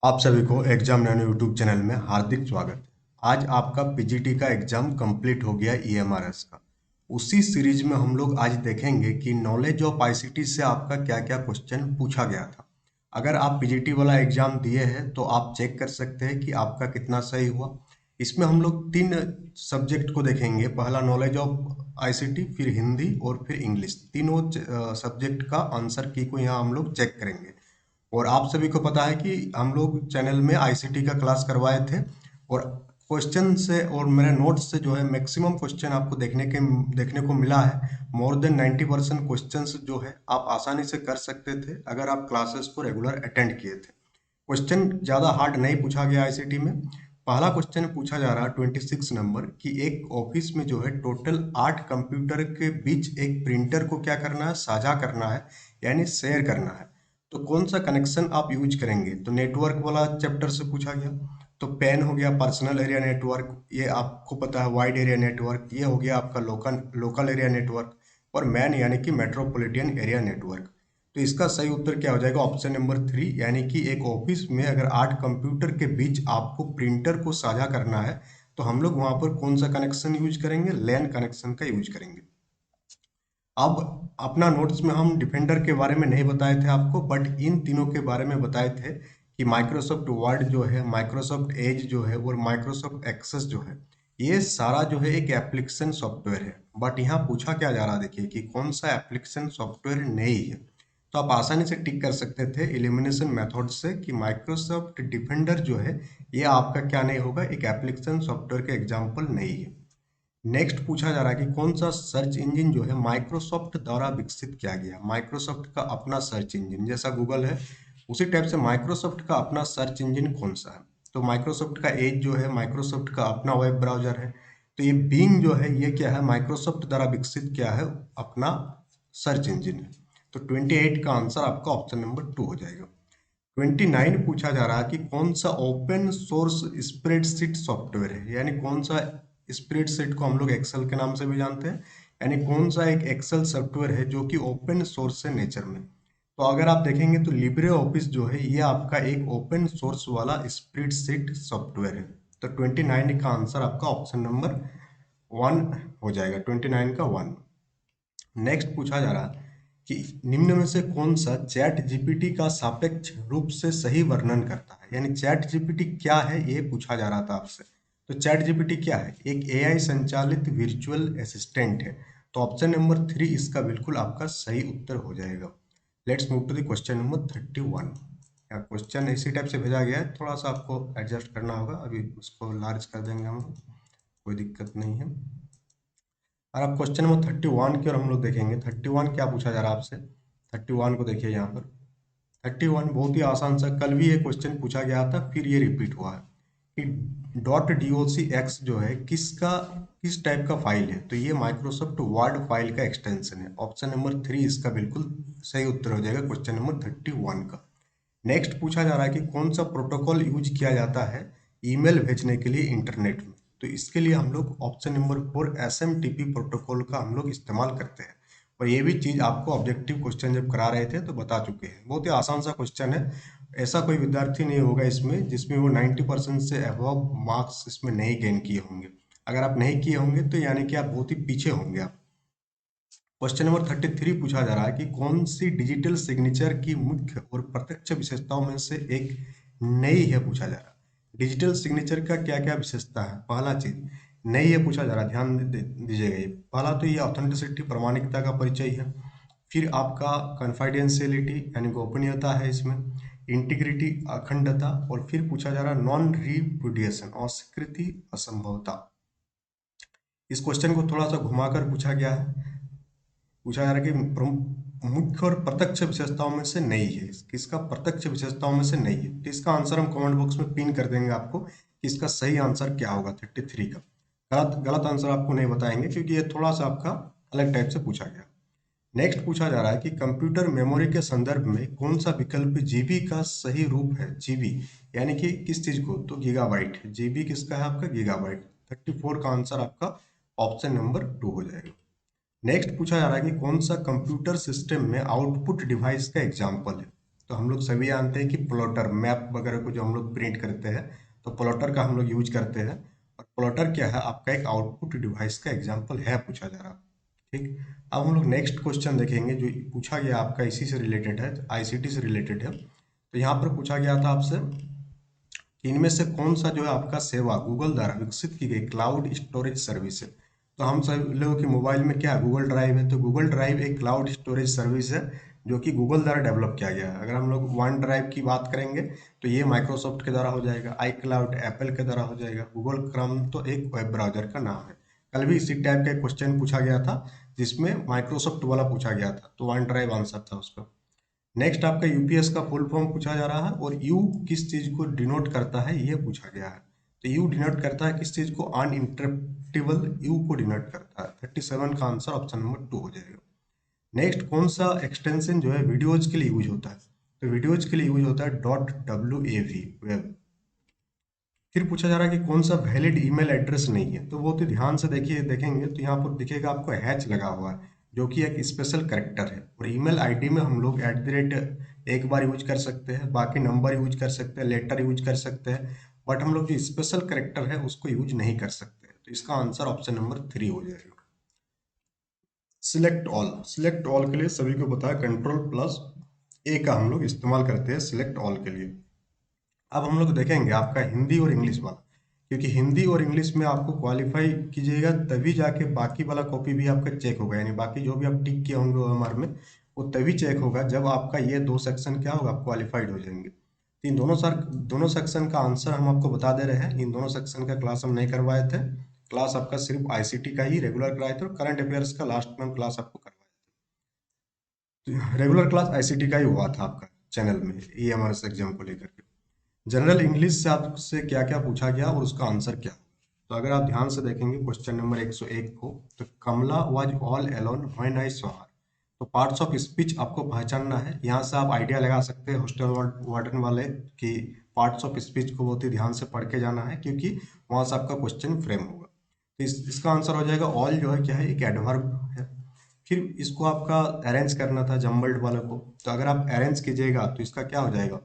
आप सभी को एग्जाम नैनो यूट्यूब चैनल में हार्दिक स्वागत है। आज आपका पीजीटी का एग्जाम कंप्लीट हो गया ईएमआरएस का। उसी सीरीज में हम लोग आज देखेंगे कि नॉलेज ऑफ आईसीटी से आपका क्या क्या क्वेश्चन पूछा गया था। अगर आप पीजीटी वाला एग्जाम दिए हैं तो आप चेक कर सकते हैं कि आपका कितना सही हुआ। इसमें हम लोग 3 सब्जेक्ट को देखेंगे। पहला नॉलेज ऑफ आईसीटी, फिर हिंदी और फिर इंग्लिश। तीनों सब्जेक्ट का आंसर की को यहाँ हम लोग चेक करेंगे। और आप सभी को पता है कि हम लोग चैनल में आईसीटी का क्लास करवाए थे और क्वेश्चन से और मेरे नोट्स से जो है मैक्सिमम क्वेश्चन आपको देखने को मिला है। मोर देन 90% क्वेश्चंस जो है आप आसानी से कर सकते थे अगर आप क्लासेस को रेगुलर अटेंड किए थे। क्वेश्चन ज़्यादा हार्ड नहीं पूछा गया आईसीटी में। पहला क्वेश्चन पूछा जा रहा है 26 नंबर कि एक ऑफिस में जो है टोटल 8 कंप्यूटर के बीच एक प्रिंटर को क्या करना है, साझा करना है, यानी शेयर करना है। तो कौन सा कनेक्शन आप यूज करेंगे? तो नेटवर्क वाला चैप्टर से पूछा गया। तो पेन हो गया पर्सनल एरिया नेटवर्क, ये आपको पता है। वाइड एरिया नेटवर्क ये हो गया आपका लोकल एरिया नेटवर्क। और मैन यानी कि मेट्रोपॉलिटन एरिया नेटवर्क। तो इसका सही उत्तर क्या हो जाएगा? ऑप्शन नंबर 3, यानी कि एक ऑफिस में अगर 8 कंप्यूटर के बीच आपको प्रिंटर को साझा करना है तो हम लोग वहां पर कौन सा कनेक्शन यूज करेंगे? लैन कनेक्शन का यूज करेंगे। अब अपना नोट्स में हम डिफेंडर के बारे में नहीं बताए थे आपको, बट इन तीनों के बारे में बताए थे कि माइक्रोसॉफ्ट वर्ड जो है, माइक्रोसॉफ्ट एज जो है और माइक्रोसॉफ्ट एक्सेस जो है, ये सारा जो है एक एप्लीकेशन सॉफ्टवेयर है। बट यहाँ पूछा क्या जा रहा है, देखिए कि कौन सा एप्लीकेशन सॉफ्टवेयर नहीं है। तो आप आसानी से टिक कर सकते थे एलिमिनेशन मेथड से कि माइक्रोसॉफ्ट डिफेंडर जो है ये आपका क्या नहीं होगा, एक एप्लीकेशन सॉफ्टवेयर का एग्जाम्पल नहीं है। नेक्स्ट पूछा जा रहा है कि कौन सा सर्च इंजन जो है माइक्रोसॉफ्ट द्वारा विकसित किया गया। माइक्रोसॉफ्ट का अपना सर्च इंजन जैसा गूगल है उसी टाइप से माइक्रोसॉफ्ट का अपना सर्च इंजन कौन सा है? तो माइक्रोसॉफ्ट का एज जो है माइक्रोसॉफ्ट का अपना वेब ब्राउजर है। तो ये बिंग जो है ये क्या है? माइक्रोसॉफ्ट द्वारा विकसित किया है अपना सर्च इंजन है। तो 28 का आंसर आपका ऑप्शन नंबर 2 हो जाएगा। 29 पूछा जा रहा है कि कौन सा ओपन सोर्स स्प्रेडशीट सॉफ्टवेयर है, यानी कौन सा स्प्रेडशीट को हम लोग एक्सेल के नाम से भी जानते हैं, यानी कौन सा एक एक्सेल सॉफ्टवेयर है जो कि ओपन सोर्स है नेचर में। तो अगर आप देखेंगे तो लिब्रे ऑफिस जो है ये आपका एक ओपन सोर्स वाला स्प्रेडशीट सॉफ्टवेयर है। तो 29 का आंसर आपका ऑप्शन नंबर 1 हो जाएगा, 29 का 1। नेक्स्ट पूछा जा रहा कि निम्न में से कौन सा चैट जीपीटी का सापेक्ष रूप से सही वर्णन करता है, यानी चैट जीपीटी क्या है ये पूछा जा रहा था आपसे। तो चैट जीपीटी क्या है? एक एआई संचालित वर्चुअल असिस्टेंट है। तो ऑप्शन नंबर 3 इसका बिल्कुल आपका सही उत्तर हो जाएगा। Let's move to the question number 31। Question इसी टाइप से भेजा गया है, थोड़ा सा आपको एडजस्ट करना होगा, अभी उसको लार्ज कर देंगे हम लोग, कोई दिक्कत नहीं है। और अब क्वेश्चन नंबर 31 की ओर हम लोग देखेंगे। 31 क्या पूछा जा रहा है आपसे? 31 को देखिए यहाँ पर। 31 बहुत ही आसान सा, कल भी ये क्वेश्चन पूछा गया था फिर ये रिपीट हुआ है कि डॉट docx जो है किस टाइप का फाइल है। तो ये माइक्रोसॉफ्ट वर्ड फाइल का एक्सटेंशन है। ऑप्शन नंबर 3 इसका बिल्कुल सही उत्तर हो जाएगा क्वेश्चन नंबर 31 का। नेक्स्ट पूछा जा रहा है कि कौन सा प्रोटोकॉल यूज किया जाता है ईमेल भेजने के लिए इंटरनेट में। तो इसके लिए हम लोग ऑप्शन नंबर 4 एसएमटीपी प्रोटोकॉल का हम लोग इस्तेमाल करते हैं। और ये भी चीज़ आपको ऑब्जेक्टिव क्वेश्चन जब करा रहे थे तो बता चुके हैं। बहुत ही आसान सा क्वेश्चन है। ऐसा कोई विद्यार्थी नहीं होगा इसमें जिसमें वो 90% से अबव मार्क्स इसमें नहीं गेन किए होंगे। अगर आप नहीं किए होंगे तो यानी कि आप बहुत ही पीछे होंगे आप। क्वेश्चन नंबर 33 पूछा जा रहा है कि कौन सी डिजिटल सिग्नेचर की मुख्य और प्रत्यक्ष विशेषताओं में से एक नई है पूछा जा रहा है। डिजिटल सिग्नेचर का क्या क्या विशेषता है? पहला चीज नई है पूछा जा रहा है, ध्यान दीजिएगा। ये पहला तो ये ऑथेंटिसिटी प्रमाणिकता का परिचय है। फिर आपका कॉन्फिडेंशियलिटी यानी गोपनीयता है इसमें, इंटीग्रिटी अखंडता, और फिर पूछा जा रहा है नॉन रिपुडिएशन अस्वीकृति असंभवता। इस क्वेश्चन को थोड़ा सा घुमाकर पूछा गया है। पूछा जा रहा है कि मुख्य और प्रत्यक्ष विशेषताओं में से नहीं है, किसका प्रत्यक्ष विशेषताओं में से नहीं है। तो इसका आंसर हम कमेंट बॉक्स में पिन कर देंगे आपको कि इसका सही आंसर क्या होगा 33 का। गलत गलत आंसर आपको नहीं बताएंगे क्योंकि ये थोड़ा सा आपका अलग टाइप से पूछा गया। नेक्स्ट पूछा जा रहा है कि कंप्यूटर मेमोरी के संदर्भ में कौन सा विकल्प जीबी का सही रूप है? जीबी यानी कि किस चीज को? तो गीगाबाइट। जीबी किसका है? आपका गीगाबाइट। 34 का आंसर आपका ऑप्शन नंबर 2 हो जाएगा। नेक्स्ट पूछा जा रहा है कि कौन सा कंप्यूटर सिस्टम में आउटपुट डिवाइस का एग्जाम्पल है। तो हम लोग सभी जानते हैं कि प्लॉटर मैप वगैरह को जो हम लोग प्रिंट करते हैं तो प्लॉटर का हम लोग यूज करते हैं। और प्लॉटर क्या है, आपका एक आउटपुट डिवाइस का एग्जाम्पल है पूछा जा रहा। ठीक, अब हम लोग नेक्स्ट क्वेश्चन देखेंगे जो पूछा गया आपका इसी से रिलेटेड है, आईसीटी से रिलेटेड है। तो यहाँ पर पूछा गया था आपसे कि इनमें से कौन सा जो है आपका सेवा गूगल द्वारा विकसित की गई क्लाउड स्टोरेज सर्विस है। तो हम सब लोगों के मोबाइल में क्या है, गूगल ड्राइव है। तो गूगल ड्राइव एक क्लाउड स्टोरेज सर्विस है जो कि गूगल द्वारा डेवलप किया गया है। अगर हम लोग वन ड्राइव की बात करेंगे तो ये माइक्रोसॉफ्ट के द्वारा हो जाएगा, आई क्लाउड एप्पल के द्वारा हो जाएगा, गूगल क्रोम तो एक वेब ब्राउजर का नाम है। कल भी इसी टाइप का एक क्वेश्चन पूछा गया था जिसमें माइक्रोसॉफ्ट वाला पूछा गया था, तो वन ड्राइव आंसर था उसका। नेक्स्ट आपका यूपीएस का फुल फॉर्म पूछा जा रहा है और यू किस चीज को डिनोट करता है ये पूछा गया है। तो यू डिनोट करता है किस चीज को, अनइंटरप्टेबल यू को डिनोट करता है। 37 का आंसर ऑप्शन नंबर 2 हो जाएगा। नेक्स्ट कौन सा एक्सटेंशन जो है वीडियोज के लिए यूज होता है, तो वीडियोज के लिए यूज होता है .wav वेब। फिर पूछा जा रहा है कि कौन सा वैलिड ईमेल एड्रेस नहीं है, तो बहुत ही ध्यान से देखिए, देखेंगे तो यहाँ पर दिखेगा आपको हैच लगा हुआ है जो कि एक स्पेशल करेक्टर है। और ईमेल आईडी में हम लोग @ एक बार यूज कर सकते हैं, बाकी नंबर यूज कर सकते हैं, लेटर यूज कर सकते हैं, बट हम लोग जो स्पेशल करेक्टर है उसको यूज नहीं कर सकते। तो इसका आंसर ऑप्शन नंबर 3 हो जाएगा। सिलेक्ट ऑल के लिए सभी को पता है Ctrl+A का हम लोग इस्तेमाल करते हैं सिलेक्ट ऑल के लिए। अब हम लोग देखेंगे आपका हिंदी और इंग्लिश वाला, क्योंकि हिंदी और इंग्लिश में आपको क्वालिफाई कीजिएगा तभी जाके बाकी वाला कॉपी भी आपका चेक होगा, यानी बाकी जो भी आप टिक किए होंगे ओएमआर में वो तभी चेक होगा जब आपका ये 2 सेक्शन क्या होगा, क्वालिफाइड हो जाएंगे। तो इन दोनों सेक्शन का आंसर हम आपको बता दे रहे हैं। इन दोनों सेक्शन का क्लास हम नहीं करवाए थे, क्लास आपका सिर्फ आईसीटी का ही रेगुलर कराए थे और करंट अफेयर्स का लास्ट में हम क्लास आपको करवाए थे। रेगुलर क्लास आईसीटी का ही हुआ था आपका चैनल में ईएमआरएस एग्जाम को लेकर के। जनरल इंग्लिश से आपसे क्या क्या पूछा गया और उसका आंसर क्या। तो अगर आप ध्यान से देखेंगे क्वेश्चन नंबर 101 को, तो Kamala was all alone when I saw her. तो पार्ट्स ऑफ स्पीच आपको पहचानना है। यहाँ से आप आइडिया लगा सकते हैं हॉस्टल वार्डन वाले कि पार्ट्स ऑफ स्पीच को बहुत ही ध्यान से पढ़ के जाना है, क्योंकि वहां से आपका क्वेश्चन फ्रेम होगा। तो इसका आंसर हो जाएगा ऑल, जो है क्या है, एक एडवर्ब है। फिर इसको आपका अरेंज करना था जम्बल्ड वाले को, तो अगर आप अरेंज कीजिएगा तो इसका क्या हो जाएगा।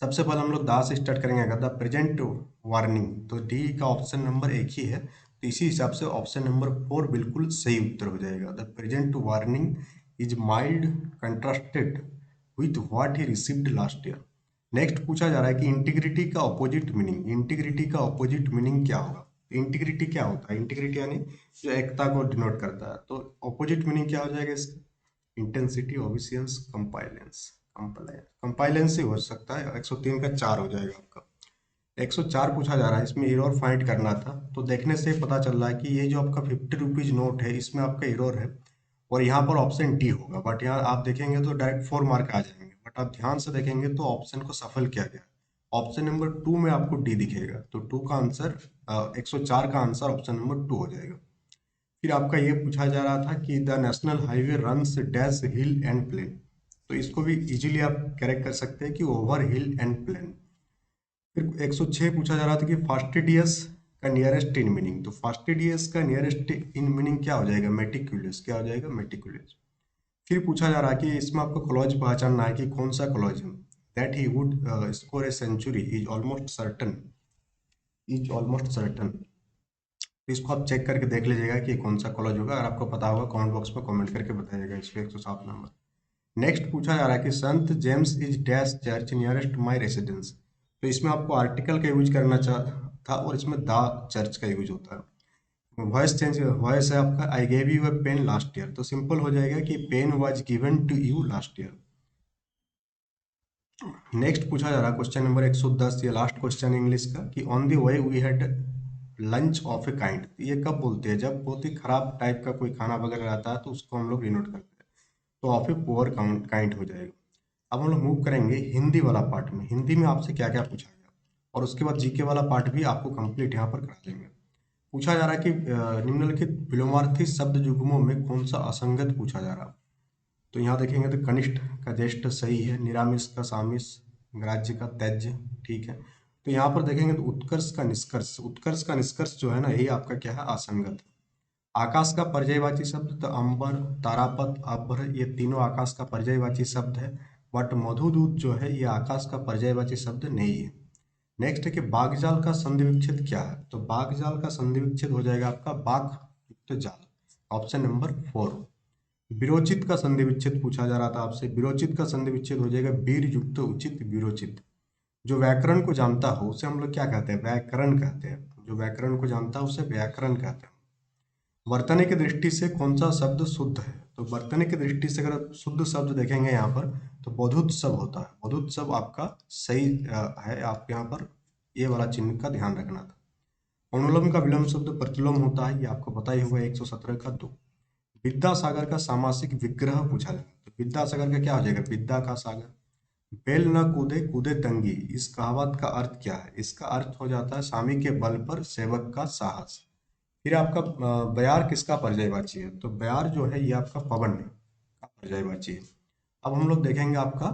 सबसे पहले हम लोग दा से स्टार्ट करेंगे, अगर द प्रेजेंट वार्निंग, तो डी का ऑप्शन नंबर एक ही है, तो इसी हिसाब से ऑप्शन नंबर 4 बिल्कुल सही उत्तर हो जाएगा। The present warning is mild contrasted with what he received last year. Next पूछा जा रहा है कि इंटीग्रिटी का ऑपोजिट मीनिंग, इंटीग्रिटी का ऑपोजिट मीनिंग क्या होगा। इंटीग्रिटी क्या होता है, इंटीग्रिटी यानी जो एकता को डिनोट करता है, तो ऑपोजिट मीनिंग क्या हो जाएगा इसका, इंटेंसिटी, ओबिसियंस, कंपाइलेंस। कंपाइलेंस ही हो सकता है। 103 का 4 हो जाएगा आपका। 104 पूछा जा रहा है, इसमें एरर फाइंड करना था। तो देखने से पता चल रहा है कि ये जो आपका 50 रुपीज नोट है इसमें आपका एरर है और यहाँ पर ऑप्शन डी होगा, बट यहाँ आप देखेंगे तो डायरेक्ट 4 मार्क आ जाएंगे, बट आप ध्यान से देखेंगे तो ऑप्शन को सफल किया गया। ऑप्शन नंबर 2 में आपको डी दिखेगा, तो 2 का आंसर 104 का आंसर ऑप्शन नंबर 2 हो जाएगा। फिर आपका ये पूछा जा रहा था कि the national highway runs dash hill and plain, तो इसको भी इजीली आप करेक्ट कर सकते हैं कि ओवर हिल एंड प्लेन। फिर 106 पूछा जा रहा था कि फास्टिडियस का नियरेस्ट इन मीनिंग, तो फास्टिडियस का नियरेस्ट इन मीनिंग क्या हो जाएगा, मेटिकुलस। क्या हो जाएगा, मेटिकुलस। फिर पूछा जा रहा है कि इसमें आपको क्लॉज पहचानना है कि कौन सा क्लॉज है। That he would score a century is almost certain. तो इसको आप चेक करके देख लीजिएगा कि कौन सा कॉलेज होगा। अगर आपको पता होगा कमेंट बॉक्स में कमेंट करके बताइएगा इस पे 107 नंबर। नेक्स्ट पूछा जा रहा है कि संत James is dash church nearest my residence, तो इसमें आपको आर्टिकल का यूज करना था और इसमें द चर्च का यूज होता है। वॉइस है आपका I gave you a pen last year, तो सिंपल हो जाएगा कि pen was given to you last year. Next पूछा जा रहा है क्वेश्चन नंबर 110, ये लास्ट क्वेश्चन इंग्लिश का, कि on the way we had lunch of a kind, ये कब बोलते हैं, जब बहुत ही खराब टाइप का कोई खाना वगैरह रहता है तो उसको हम लोग डिनोट करते हैं। तो ऑफ ए पुअर काइंड हो जाएगा। अब हम लोग मूव करेंगे हिंदी वाला पार्ट में। हिंदी में आपसे क्या क्या पूछा गया और उसके बाद जीके वाला पार्ट भी आपको कंप्लीट यहाँ पर करा देंगे। पूछा जा रहा है कि निम्नलिखित विलोमार्थी शब्द युग्मों में कौन सा असंगत पूछा जा रहा है। तो यहाँ देखेंगे तो कनिष्ठ का ज्येष्ठ सही है, निरामिष का सामिस, राज्य का त्याज्य, ठीक है। तो यहाँ पर देखेंगे तो उत्कर्ष का निष्कर्ष जो है ना, यही आपका क्या है, असंगत है। आकाश का पर्यायवाची शब्द तो अंबर, तारापथ, अभ्र, ये तीनों आकाश का पर्यायवाची शब्द है। बट मधुदूत जो है ये आकाश का पर्यायवाची शब्द नहीं है। नेक्स्ट है कि बागजाल का संधि विच्छेद क्या है? तो बागजाल का संधि विच्छेद हो जाएगा आपका बाघ युक्त जाल, ऑप्शन नंबर 4। विरोचित का संधि विच्छेद पूछा जा रहा था आपसे, विरोचित का संधि विच्छेद हो जाएगा वीर युक्त उचित विरोचित। जो व्याकरण को जानता हो उसे हम लोग क्या कहते हैं? व्याकरण कहते हैं। जो व्याकरण को जानता है उसे व्याकरण कहते हैं। वर्तनी की दृष्टि से कौन सा शब्द शुद्ध है? तो वर्तनी की दृष्टि से अगर शुद्ध शब्द देखेंगे यहाँ पर तो बौद्धोत्सव होता है। बौद्धोत्सव आपका सही है। आप यहाँ पर ये वाला चिन्ह का ध्यान रखना था। अनुलोम का विलोम शब्द प्रतिलोम होता है, ये आपको पता ही होगा, 117 का 2। विद्यासागर का सामासिक विग्रह पूछा जाएगा, तो विद्यासागर का क्या हो जाएगा? विद्या का सागर। बेल न कूदे कूदे तंगी, इस कहावत का अर्थ क्या है? इसका अर्थ हो जाता है स्वामी के बल पर सेवक का साहस। फिर आपका बयार किसका पर्यायवाची है? तो बयार जो है ये आपका पवन का पर्यायवाची है। अब हम लोग देखेंगे आपका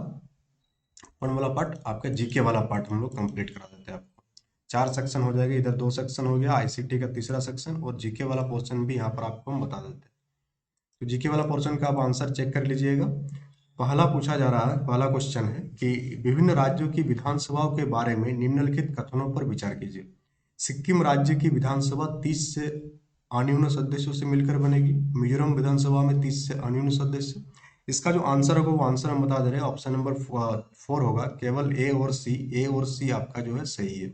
कौन वाला पार्ट, आपका जीके वाला पार्ट हम लोग कंप्लीट करा देते हैं आपको। 4 सेक्शन हो जाएगा, इधर 2 सेक्शन हो गया, आईसीटी का तीसरा सेक्शन, और जीके वाला पोर्शन भी यहाँ पर आपको हम बता देते हैं। तो जीके वाला पोर्शन का आप आंसर चेक कर लीजिएगा। पहला पूछा जा रहा है, पहला क्वेश्चन है कि विभिन्न राज्यों की विधानसभाओं के बारे में निम्नलिखित कथनों पर विचार कीजिए। सिक्किम राज्य की विधानसभा 30 से अन्यून सदस्यों से मिलकर बनेगी। मिजोरम विधानसभा में 30 से अन्यून सदस्य। इसका जो आंसर होगा वो आंसर हम बता दे रहे हैं, ऑप्शन नंबर 4 होगा। केवल ए और सी आपका जो है सही है।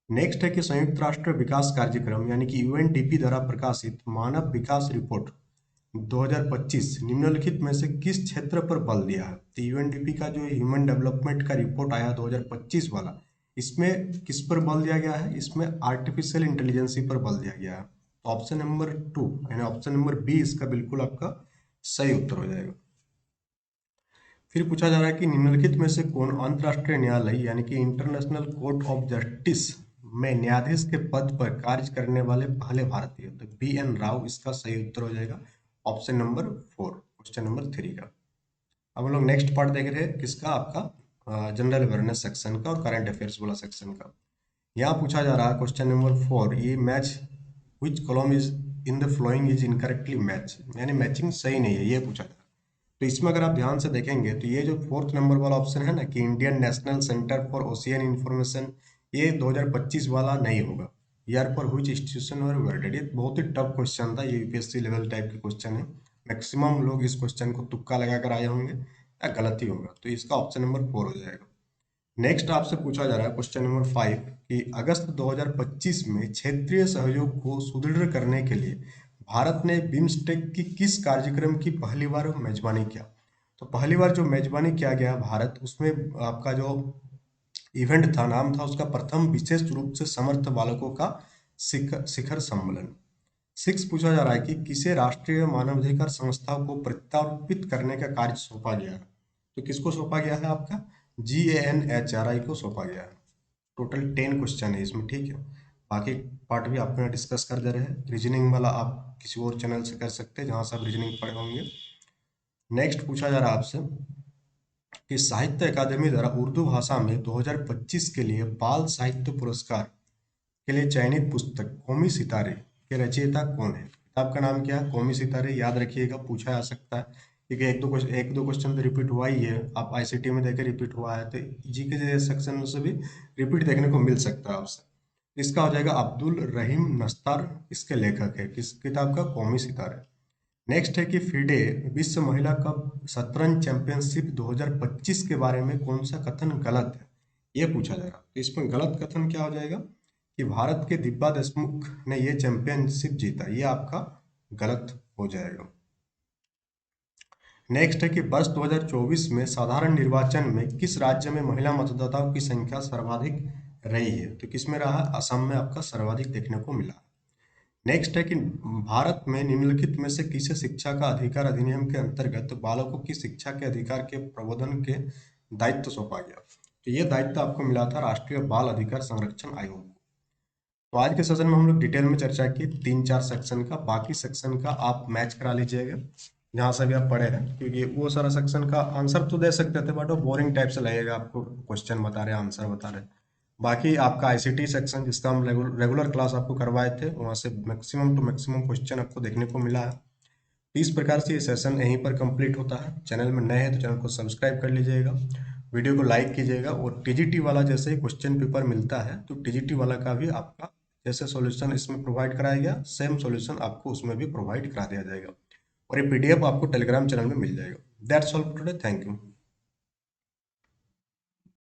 नेक्स्ट है कि संयुक्त राष्ट्र विकास कार्यक्रम यानी कि यूएनडीपी द्वारा प्रकाशित मानव विकास रिपोर्ट 2025 निम्नलिखित में से किस क्षेत्र पर बल दिया है? तो यूएनडीपी का जो ह्यूमन डेवलपमेंट का रिपोर्ट आया 2025 वाला, इसमें किस पर बल दिया गया है? इसमें आर्टिफिशियल इंटेलिजेंसी पर बल दिया गया है। तो ऑप्शन नंबर 2 यानी ऑप्शन नंबर बी इसका बिल्कुल आपका सही उत्तर हो जाएगा। फिर पूछा जा रहा है कि निम्नलिखित में से कौन अंतर्राष्ट्रीय न्यायालय यानी कि इंटरनेशनल कोर्ट ऑफ जस्टिस में न्यायाधीश के पद पर कार्य करने वाले पहले भारतीय? तो बी एन राव इसका सही उत्तर हो जाएगा, ऑप्शन नंबर 4, क्वेश्चन नंबर 3 का। अब हम लोग नेक्स्ट पार्ट देख रहे हैं किसका, आपका जनरल अवेयरनेस सेक्शन का और करंट अफेयर्स वाला सेक्शन का। यहाँ पूछा जा रहा है क्वेश्चन नंबर 4, ये match which column is in the following is incorrectly match, यानी मैचिंग सही नहीं है, ये पूछा जा रहा है। तो इसमें अगर आप ध्यान से देखेंगे तो ये जो 4th नंबर वाला ऑप्शन है ना कि Indian national centre for ocean information, ये 2025 वाला नहीं होगा। ईयर पर हुई इंस्टीट्यूशन और वर्डेड, ये बहुत ही टफ क्वेश्चन था, ये यूपीएससी लेवल टाइप के क्वेश्चन है। मैक्सिमम लोग इस क्वेश्चन को तुक्का लगा कर आए होंगे या गलत ही होगा, तो इसका ऑप्शन नंबर 4 हो जाएगा। नेक्स्ट आपसे पूछा जा रहा है क्वेश्चन नंबर 5 कि अगस्त 2025 में क्षेत्रीय सहयोग को सुदृढ़ करने के लिए भारत ने बिम्स्टेक की किस कार्यक्रम की पहली बार मेजबानी किया? तो पहली बार जो मेजबानी किया गया भारत, उसमें आपका जो इवेंट था, नाम था उसका प्रथम विशेष रूप से समर्थ बालकों का शिखर सम्मेलन। 6 पूछा जा रहा है कि किसे राष्ट्रीय मानवाधिकार संस्था को प्रत्यारोपित करने का कार्य सौंपा गया है? तो किसको सौंपा गया है? आपका GANHRI को सौंपा गया है। टोटल 10 क्वेश्चन है इसमें, ठीक है। बाकी पार्ट भी आपको यहाँ डिस्कस कर दे रहे हैं। रीजनिंग वाला आप किसी और चैनल से कर सकते हैं जहाँ से आप रीजनिंग पढ़े होंगे। नेक्स्ट पूछा जा रहा है आपसे कि साहित्य अकादमी द्वारा उर्दू भाषा में 2025 के लिए बाल साहित्य पुरस्कार के लिए चयनित पुस्तक कौमी सितारे के रचयिता कौन है? किताब का नाम क्या है? कौमी सितारे। याद रखिएगा, पूछा जा सकता है क्योंकि एक दो क्वेश्चन तो रिपीट हुआ ही है। आप आईसीटी में देखे रिपीट हुआ है, तो जीके के सेक्शन में से भी रिपीट देखने को मिल सकता है आपसे। इसका हो जाएगा अब्दुल रहीम नस्तार, इसके लेखक है किस किताब का? कौमी सितारे। नेक्स्ट है कि फिडे विश्व महिला कप शतरंज चैंपियनशिप 2025 के बारे में कौन सा कथन गलत है? ये पूछा जा रहा है। तो इसमें गलत कथन क्या हो जाएगा कि भारत के दिव्या देशमुख ने ये चैंपियनशिप जीता, ये आपका गलत हो जाएगा। नेक्स्ट है कि वर्ष 2024 में साधारण निर्वाचन में किस राज्य में महिला मतदाताओं की संख्या सर्वाधिक रही है? तो किसमें रहा? असम में आपका सर्वाधिक देखने को मिला। नेक्स्ट है कि भारत में निम्नलिखित में से किसे शिक्षा का अधिकार अधिनियम के अंतर्गत बालकों की शिक्षा के अधिकार के प्रबंधन के दायित्व सौंपा गया? तो ये दायित्व आपको मिला था राष्ट्रीय बाल अधिकार संरक्षण आयोग को। तो आज के सेशन में हम लोग डिटेल में चर्चा की 3-4 सेक्शन का। बाकी सेक्शन का आप मैच करा लीजिएगा जहाँ से भी आप पढ़े हैं, क्योंकि वो सारा सेक्शन का आंसर तो दे सकते थे बट वो बोरिंग टाइप से लगेगा आपको, क्वेश्चन बता रहे आंसर बता रहे। बाकी आपका आईसीटी सेक्शन जिसका हम रेगुलर क्लास आपको करवाए थे, वहाँ से मैक्सिमम टू मैक्सिमम क्वेश्चन आपको देखने को मिला है। तो इस प्रकार से ये सेशन यहीं पर कंप्लीट होता है। चैनल में नए हैं तो चैनल को सब्सक्राइब कर लीजिएगा, वीडियो को लाइक कीजिएगा, और टीजीटी वाला जैसे क्वेश्चन पेपर मिलता है तो टीजीटी वाला का भी आपका जैसे सॉल्यूशन इसमें प्रोवाइड कराया गया, सेम सॉल्यूशन आपको उसमें भी प्रोवाइड करा दिया जाएगा, और ये पीडीएफ आपको टेलीग्राम चैनल में मिल जाएगा। That's all for today, thank you.